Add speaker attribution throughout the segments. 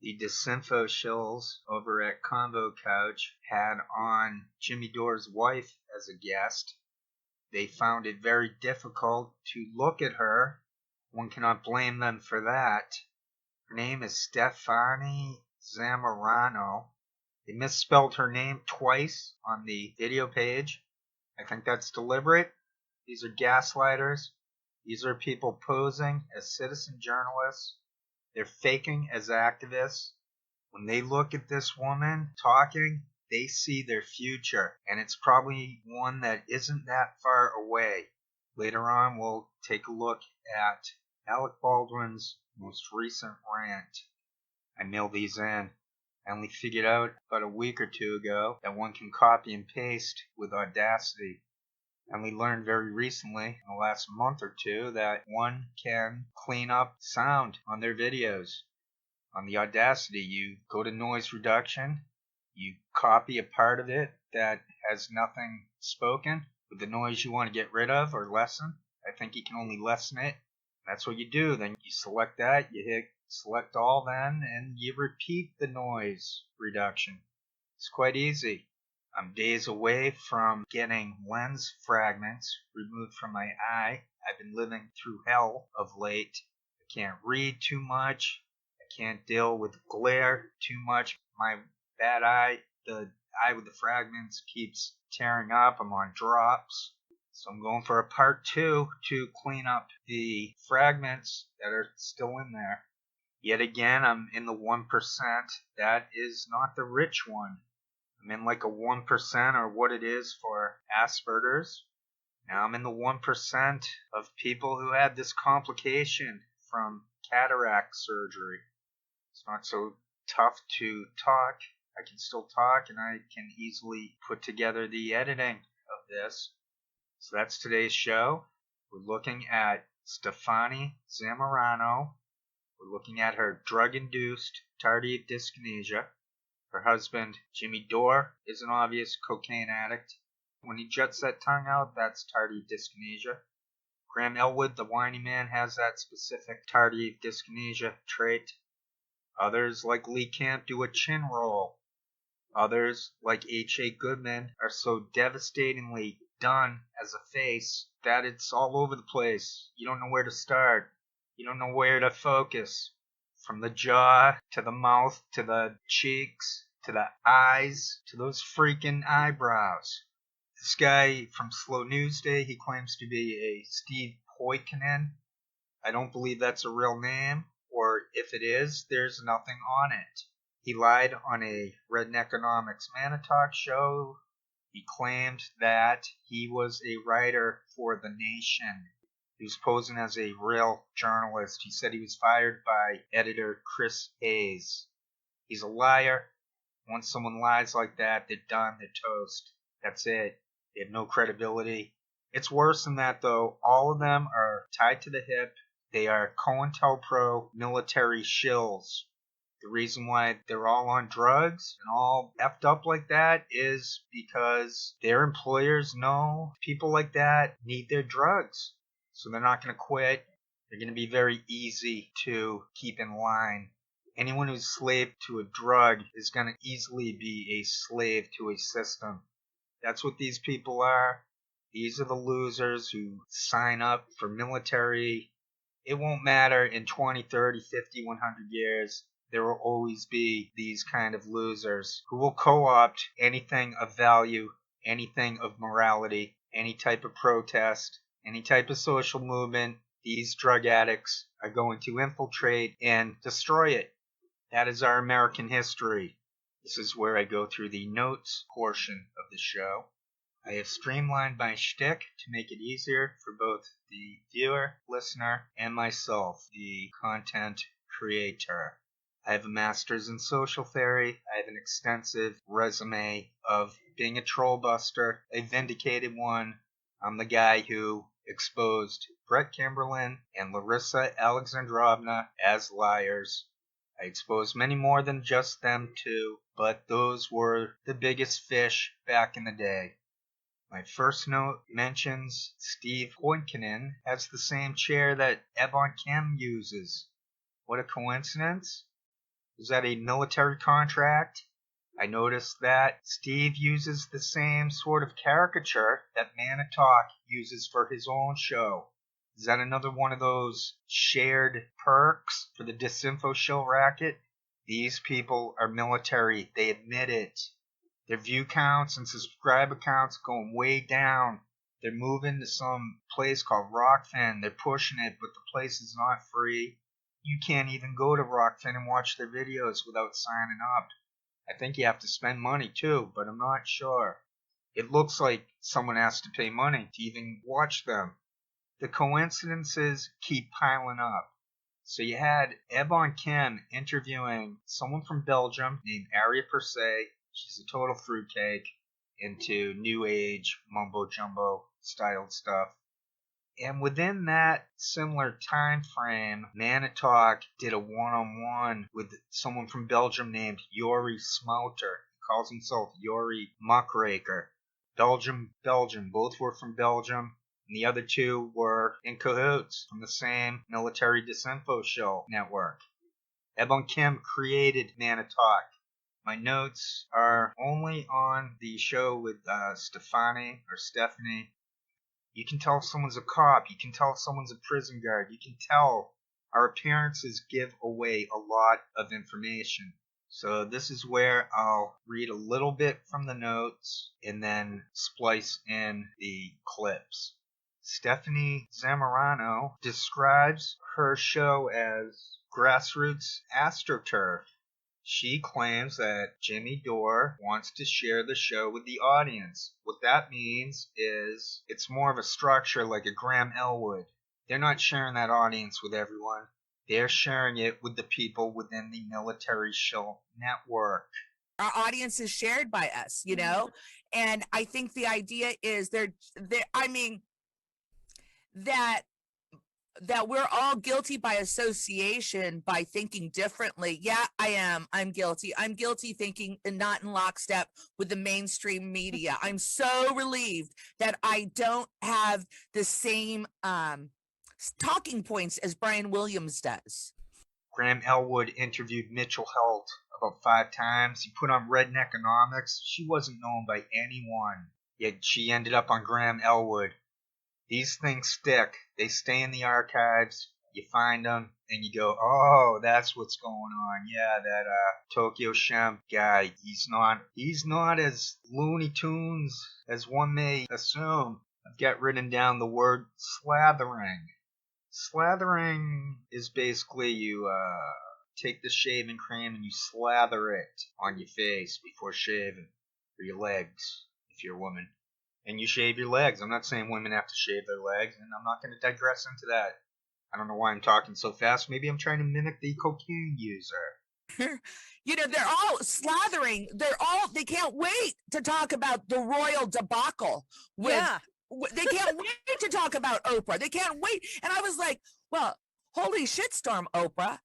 Speaker 1: The disinfo shills over at Convo Couch had on Jimmy Dore's wife as a guest. They found it very difficult to look at her. One cannot blame them for that. Her name is Stefane Zamorano. They misspelled her name twice on the video page. I think that's deliberate. These are gaslighters. These are people posing as citizen journalists. They're faking as activists. When they look at this woman talking, they see their future, and it's probably one that isn't that far away. Later on, we'll take a look at Alec Baldwin's most recent rant. I mailed these in. I only figured out about a week or two ago that one can copy and paste with Audacity. And we learned very recently, in the last month or two, that one can clean up sound on their videos. On the Audacity, you go to noise reduction, you copy a part of it that has nothing spoken with the noise you want to get rid of or lessen. I think you can only lessen it. That's what you do. Then you select that, you hit select all then, and you repeat the noise reduction. It's quite easy. I'm days away from getting lens fragments removed from my eye. I've been living through hell of late. I can't read too much. I can't deal with glare too much. My bad eye, the eye with the fragments, keeps tearing up. I'm on drops. So I'm going for a part 2 to clean up the fragments that are still in there. Yet again, I'm in the 1%. That is not the rich one. I'm in like a 1% or what it is for Asperger's. Now I'm in the 1% of people who had this complication from cataract surgery. It's not so tough to talk. I can still talk and I can easily put together the editing of this. So that's today's show. We're looking at Stefane Zamorano. We're looking at her drug-induced tardive dyskinesia. Her husband, Jimmy Dore, is an obvious cocaine addict. When he juts that tongue out, that's tardive dyskinesia. Graham Elwood, the whiny man, has that specific tardive dyskinesia trait. Others, like Lee Camp, do a chin roll. Others, like H.A. Goodman, are so devastatingly done as a face that it's all over the place. You don't know where to start. You don't know where to focus. From the jaw, to the mouth, to the cheeks, to the eyes, to those freaking eyebrows. This guy from Slow News Day, he claims to be a Steve Poikonen. I don't believe that's a real name, or if it is, there's nothing on it. He lied on a Redneckonomics Manitalk show. He claimed that he was a writer for The Nation. He was posing as a real journalist. He said he was fired by editor Chris Hayes. He's a liar. Once someone lies like that, they're done, they're toast. That's it. They have no credibility. It's worse than that, though. All of them are tied to the hip. They are COINTELPRO military shills. The reason why they're all on drugs and all effed up like that is because their employers know people like that need their drugs. So they're not going to quit. They're going to be very easy to keep in line. Anyone who's slave to a drug is going to easily be a slave to a system. That's what these people are. These are the losers who sign up for military. It won't matter in 20, 30, 50, 100 years. There will always be these kind of losers who will co-opt anything of value, anything of morality, any type of protest, any type of social movement. These drug addicts are going to infiltrate and destroy it. That is our American history. This is where I go through the notes portion of the show. I have streamlined my shtick to make it easier for both the viewer, listener, and myself, the content creator. I have a master's in social theory. I have an extensive resume of being a troll buster, a vindicated one. I'm the guy who exposed Brett Kimberlin and Larissa Alexandrovna as liars. I exposed many more than just them two, but those were the biggest fish back in the day. My first note mentions Steve Poikonen has the same chair that Ebon Kim uses. What a coincidence. Was that a military contract? I noticed that Steve uses the same sort of caricature that Manitalk uses for his own show. Is that another one of those shared perks for the disinfo shill racket? These people are military. They admit it. Their view counts and subscriber counts going way down. They're moving to some place called Rockfin. They're pushing it, but the place is not free. You can't even go to Rockfin and watch their videos without signing up. I think you have to spend money too, but I'm not sure. It looks like someone has to pay money to even watch them. The coincidences keep piling up. So you had Ebon Kim interviewing someone from Belgium named Aria Persay. She's a total fruitcake into new age mumbo jumbo styled stuff. And within that similar time frame, Manitalk did a one-on-one with someone from Belgium named Yori Smouter. He calls himself Yori Muckraker. Belgium, both were from Belgium. And the other two were in cahoots from the same military disinfo show network. Ebon Kim created Manitalk. My notes are only on the show with Stefane. You can tell if someone's a cop. You can tell if someone's a prison guard. You can tell our appearances give away a lot of information. So this is where I'll read a little bit from the notes and then splice in the clips. Stefane Zamorano describes her show as grassroots astroturf. She claims that Jimmy Dore wants to share the show with the audience. What that means is it's more of a structure like a Graham Elwood. They're not sharing that audience with everyone. They're sharing it with the people within the military show network.
Speaker 2: Our audience is shared by us, you know? And I think the idea is that we're all guilty by association by thinking differently. Yeah, I am. I'm guilty. I'm guilty thinking and not in lockstep with the mainstream media. I'm so relieved that I don't have the same talking points as Brian Williams does.
Speaker 1: Graham Elwood interviewed Mitchell Helt about 5 times. He put on Redneckonomics. She wasn't known by anyone, yet she ended up on Graham Elwood. These things stick. They stay in the archives. You find them and you go, oh, that's what's going on. Yeah, that Tokyo Shemp guy, he's not as Looney Tunes as one may assume. I've got written down the word slathering. Slathering is basically you take the shaving cream and you slather it on your face before shaving, or your legs if you're a woman. And you shave your legs. I'm not saying women have to shave their legs, and I'm not going to digress into that. I don't know why I'm talking so fast. Maybe I'm trying to mimic the cocaine user.
Speaker 2: You know, they're all slathering. They can't wait to talk about the royal debacle. They can't wait to talk about Oprah. They can't wait. And I was like, well, holy shitstorm, Oprah.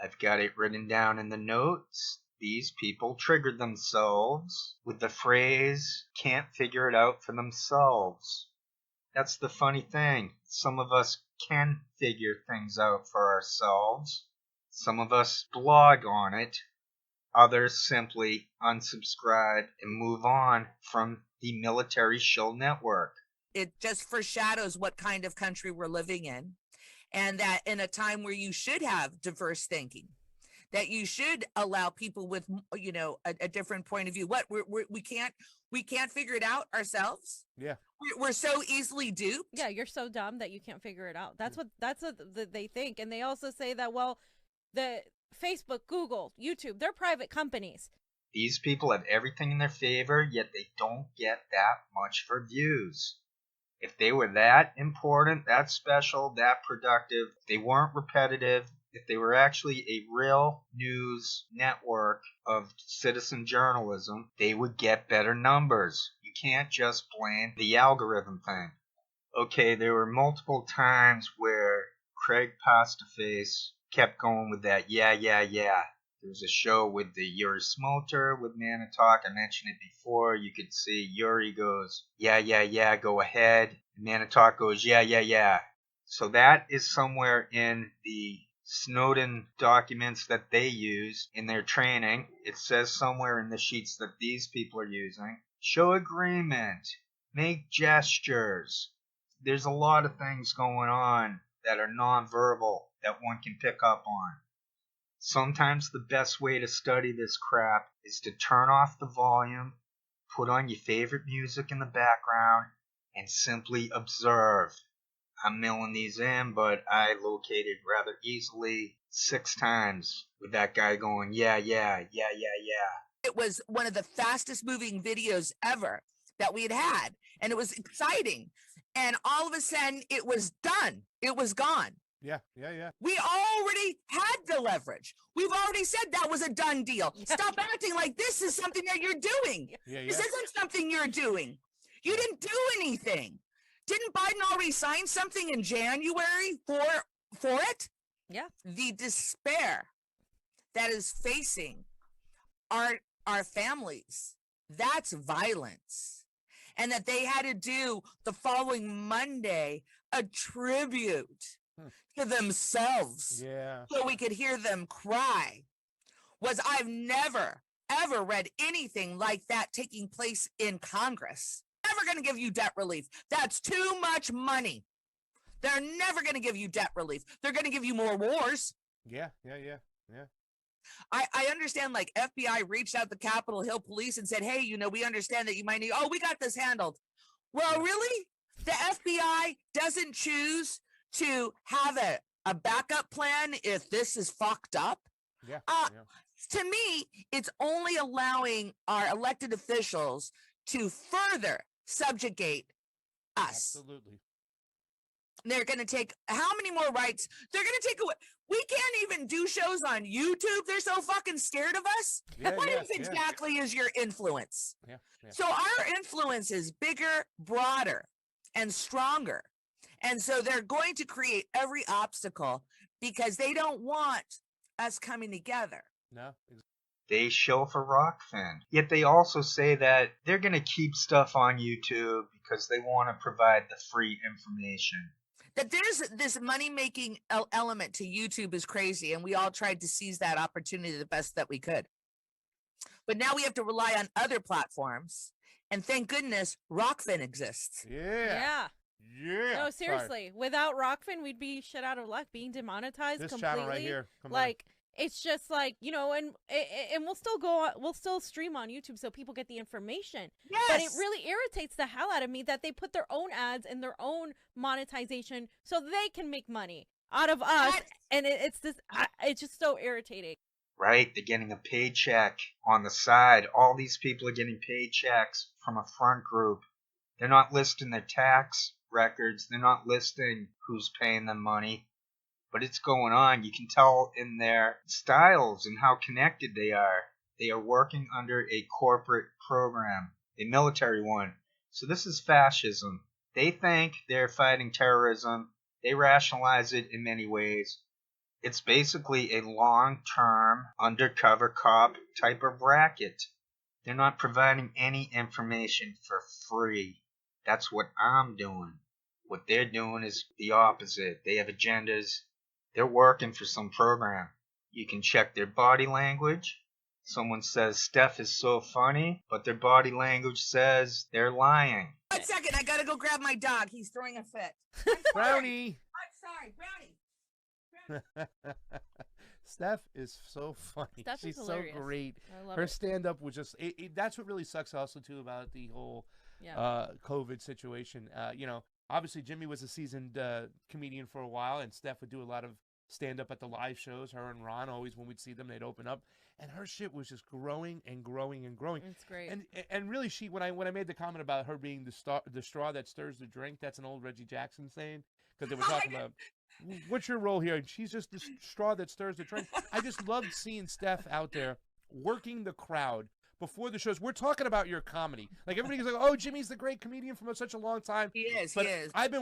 Speaker 1: I've got it written down in the notes. These people triggered themselves with the phrase, can't figure it out for themselves. That's the funny thing. Some of us can figure things out for ourselves. Some of us blog on it. Others simply unsubscribe and move on from the military shill network.
Speaker 2: It just foreshadows what kind of country we're living in, and that in a time where you should have diverse thinking, that you should allow people with, you know, a different point of view. What we can't figure it out ourselves.
Speaker 3: Yeah,
Speaker 2: we're so easily duped.
Speaker 4: Yeah, you're so dumb that you can't figure it out. That's what they think, and they also say that, well, the Facebook, Google, YouTube, they're private companies.
Speaker 1: These people have everything in their favor, yet they don't get that much for views. If they were that important, that special, that productive, if they weren't repetitive, if they were actually a real news network of citizen journalism, they would get better numbers. You can't just blame the algorithm thing. Okay, there were multiple times where Craig Pastaface kept going with that, yeah. There was a show with the Yuri Smolter with Manitalk. I mentioned it before. You could see Yuri goes, yeah, go ahead. And Manitalk goes, yeah. So that is somewhere in the Snowden documents that they use in their training. It says somewhere in the sheets that these people are using. Show agreement. Make gestures. There's a lot of things going on that are nonverbal that one can pick up on. Sometimes the best way to study this crap is to turn off the volume, put on your favorite music in the background, and simply observe. I'm mailing these in, but I located rather easily 6 times with that guy going, yeah.
Speaker 2: It was one of the fastest moving videos ever that we had. And it was exciting. And all of a sudden, it was done. It was gone.
Speaker 3: Yeah.
Speaker 2: We already had the leverage. We've already said that was a done deal.
Speaker 4: Yeah.
Speaker 2: Stop acting like this is something that you're doing.
Speaker 3: Yeah.
Speaker 2: This isn't something you're doing. You didn't do anything. Didn't Biden already sign something in January for it?
Speaker 4: Yeah.
Speaker 2: The despair that is facing our families, that's violence. And that they had to do the following Monday a tribute to themselves, so we could hear them cry, was I've never, ever read anything like that taking place in Congress. Never going to give you debt relief. That's too much money. They're never going to give you debt relief. They're going to give you more wars.
Speaker 3: Yeah.
Speaker 2: I understand, like, FBI reached out to Capitol Hill Police and said, hey, we understand that you might need, we got this handled. Well, really? The FBI doesn't choose to have a backup plan if this is fucked up?
Speaker 3: Yeah.
Speaker 2: To me, it's only allowing our elected officials to further subjugate us.
Speaker 3: Absolutely.
Speaker 2: They're going to take how many more rights? They're going to take away. We can't even do shows on YouTube. They're so fucking scared of us. What exactly is your influence?
Speaker 3: Yeah.
Speaker 2: So our influence is bigger, broader, and stronger. And so they're going to create every obstacle because they don't want us coming together.
Speaker 3: No.
Speaker 1: They show for Rockfin. Yet they also say that they're going to keep stuff on YouTube because they want to provide the free information.
Speaker 2: That there's this money-making element to YouTube is crazy, and we all tried to seize that opportunity the best that we could. But now we have to rely on other platforms, and thank goodness Rockfin exists.
Speaker 3: Yeah.
Speaker 4: No, seriously. Without Rockfin, we'd be shit out of luck, being demonetized
Speaker 3: This
Speaker 4: completely.
Speaker 3: channel right here. Come
Speaker 4: like, it's just like, and we'll still we'll still stream on YouTube so people get the information.
Speaker 2: Yes.
Speaker 4: But it really irritates the hell out of me that they put their own ads and their own monetization so they can make money out of us. And it's just so irritating.
Speaker 1: Right? They're getting a paycheck on the side. All these people are getting paychecks from a front group. They're not listing their tax records. They're not listing who's paying them money. But it's going on. You can tell in their styles and how connected they are. They are working under a corporate program, a military one. So this is fascism. They think they're fighting terrorism. They rationalize it in many ways. It's basically a long-term undercover cop type of racket. They're not providing any information for free. That's what I'm doing. What they're doing is the opposite. They have agendas. They're working for some program. You can check their body language. Someone says Steph is so funny, but their body language says they're lying.
Speaker 2: 1 second, I gotta go grab my dog. He's throwing a fit.
Speaker 3: Brownie.
Speaker 2: I'm sorry, Brownie.
Speaker 3: Steph is so funny.
Speaker 4: Steph is
Speaker 3: She's
Speaker 4: hilarious.
Speaker 3: so great.
Speaker 4: I love
Speaker 3: Her
Speaker 4: it.
Speaker 3: stand-up was just, that's what really sucks also, too, about the whole COVID situation. Obviously, Jimmy was a seasoned comedian for a while, and Steph would do a lot of stand-up at the live shows. Her and Ron always, when we'd see them, they'd open up. And her shit was just growing and growing and growing.
Speaker 4: It's great.
Speaker 3: And really, when I made the comment about her being the straw that stirs the drink, that's an old Reggie Jackson saying, because they were talking about, what's your role here? And she's just the straw that stirs the drink. I just loved seeing Steph out there working the crowd before the shows. We're talking about your comedy. Like, everybody's like, oh, Jimmy's the great comedian from such a long time.
Speaker 2: He is.
Speaker 3: But I've been